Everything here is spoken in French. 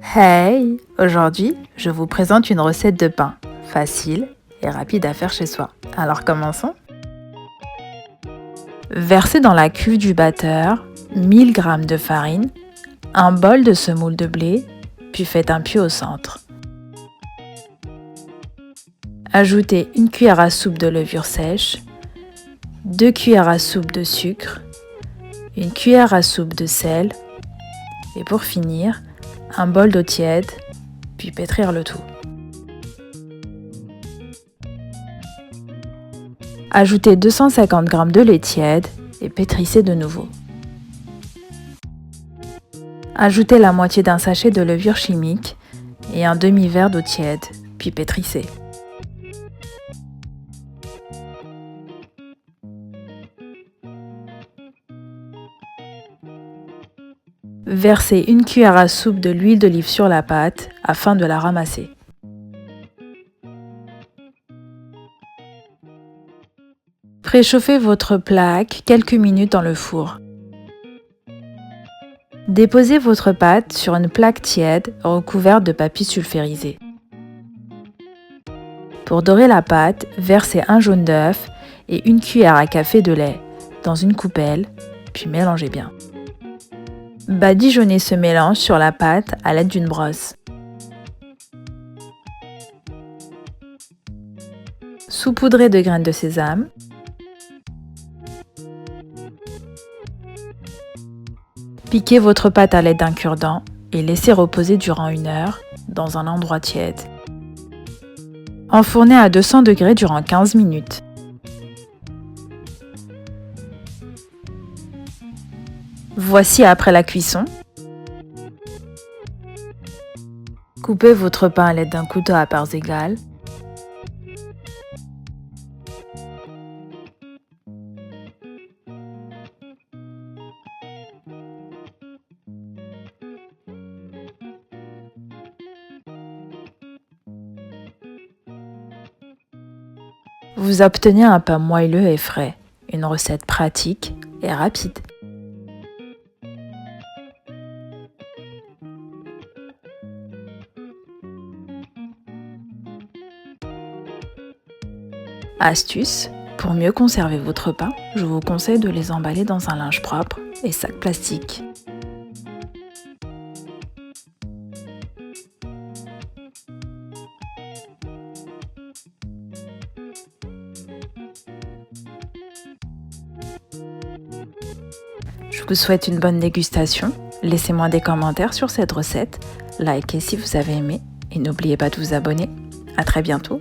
Hey! Aujourd'hui, je vous présente une recette de pain, facile et rapide à faire chez soi. Alors commençons! Versez dans la cuve du batteur 1000 g de farine, un bol de semoule de blé, puis faites un puits au centre. Ajoutez une cuillère à soupe de levure sèche, 2 cuillères à soupe de sucre, une cuillère à soupe de sel et pour finir, un bol d'eau tiède, puis pétrir le tout. Ajoutez 250 g de lait tiède et pétrissez de nouveau. Ajoutez la moitié d'un sachet de levure chimique et un demi-verre d'eau tiède, puis pétrissez. Versez une cuillère à soupe de l'huile d'olive sur la pâte afin de la ramasser. Préchauffez votre plaque quelques minutes dans le four. Déposez votre pâte sur une plaque tiède recouverte de papier sulfurisé. Pour dorer la pâte, versez un jaune d'œuf et une cuillère à café de lait dans une coupelle, puis mélangez bien. Badigeonnez ce mélange sur la pâte à l'aide d'une brosse. Saupoudrez de graines de sésame. Piquez votre pâte à l'aide d'un cure-dent et laissez reposer durant 1 heure dans un endroit tiède. Enfournez à 200 degrés durant 15 minutes. Voici après la cuisson. Coupez votre pain à l'aide d'un couteau à parts égales. Vous obtenez un pain moelleux et frais, une recette pratique et rapide. Astuce, pour mieux conserver votre pain, je vous conseille de les emballer dans un linge propre et sac plastique. Je vous souhaite une bonne dégustation. Laissez-moi des commentaires sur cette recette, likez si vous avez aimé et n'oubliez pas de vous abonner. À très bientôt.